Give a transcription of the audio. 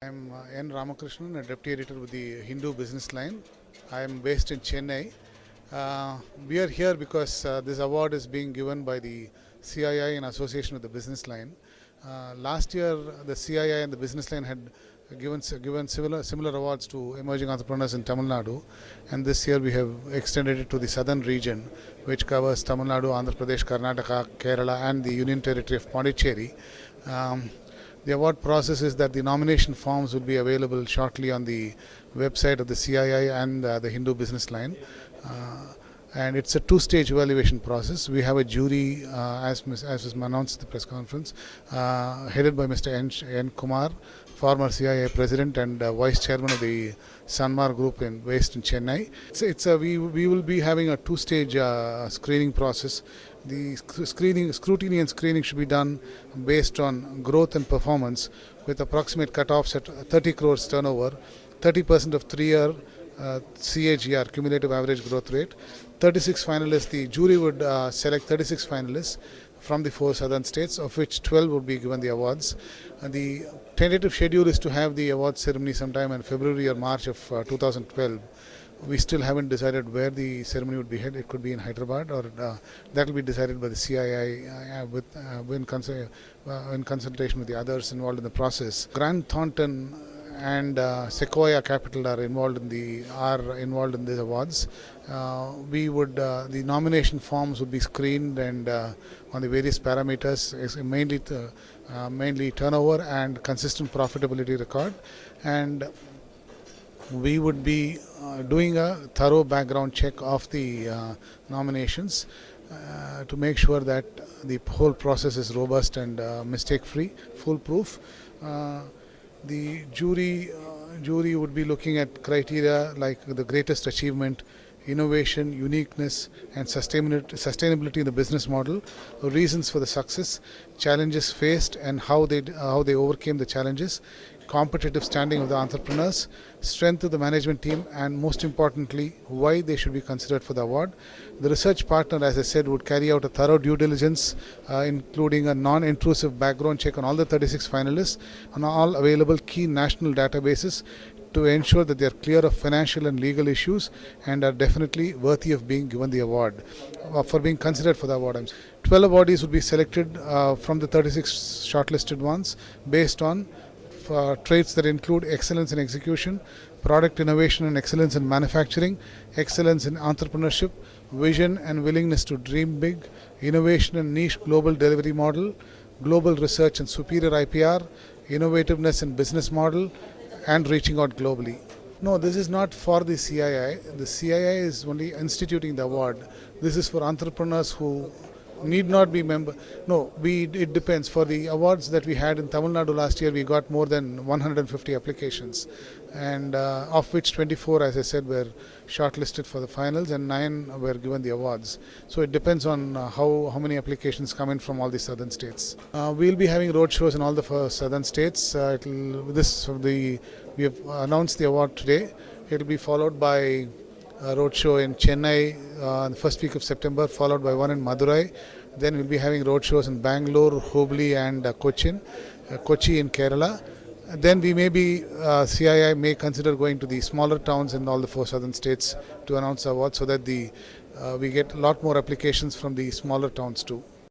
I'm N. Ramakrishnan, a deputy editor with the Hindu Business Line. I am based in Chennai. We are here because this award is being given by the CII in association with the Business Line. Last year, the CII and the Business Line had given similar awards to emerging entrepreneurs in Tamil Nadu, and this year we have extended it to the southern region, which covers Tamil Nadu, Andhra Pradesh, Karnataka, Kerala, and the Union Territory of Pondicherry. The award process is that the nomination forms will be available shortly on the website of the CII and the Hindu Business Line. And it's a two-stage evaluation process. We have a jury, as was announced at the press conference, headed by Mr. N. Kumar, former CII president and vice chairman of the Sanmar Group based in Chennai. We will be having a two-stage screening process. The scrutiny and screening should be done based on growth and performance, with approximate cutoffs at 30 crores turnover, 30% of 3-year CAGR, cumulative average growth rate. 36 finalists, the jury would select 36 finalists from the 4 southern states, of which 12 would be given the awards. The tentative schedule is to have the award ceremony sometime in February or March of 2012. We still haven't decided where the ceremony would be held. It could be in Hyderabad, or that will be decided by the CII in consultation with the others involved in the process. Grant Thornton and Sequoia Capital are involved in these awards. The nomination forms would be screened and on the various parameters, mainly turnover and consistent profitability record, and we would be doing a thorough background check of the nominations to make sure that the whole process is robust and mistake-free, foolproof. The jury would be looking at criteria like the greatest achievement, innovation, uniqueness, and sustainability in the business model, reasons for the success, challenges faced and how they overcame the challenges, competitive standing of the entrepreneurs, strength of the management team, and most importantly, why they should be considered for the award. The research partner, as I said, would carry out a thorough due diligence, including a non-intrusive background check on all the 36 finalists on all available key national databases, to ensure that they are clear of financial and legal issues and are definitely worthy of being given the award, for being considered for the award. 12 awardees would be selected from the 36 shortlisted ones based on traits that include excellence in execution, product innovation and excellence in manufacturing, excellence in entrepreneurship, vision and willingness to dream big, innovation and niche global delivery model, global research and superior IPR, innovativeness in business model, and reaching out globally. No, this is not for the CII. The CII is only instituting the award. This is for entrepreneurs who need not be member. No, it depends. For the awards that we had in Tamil Nadu last year, we got more than 150 applications, and of which 24, as I said, were shortlisted for the finals, and 9 were given the awards. So it depends on how many applications come in from all the southern states. We'll be having road shows in all the southern states. We have announced the award today. It will be followed by a road show in Chennai the first week of September, followed by one in Madurai. Then we'll be having road shows in Bangalore, Hubli, and Kochi in Kerala. Then we CII may consider going to the smaller towns in all the 4 southern states to announce awards, so that we get a lot more applications from the smaller towns too.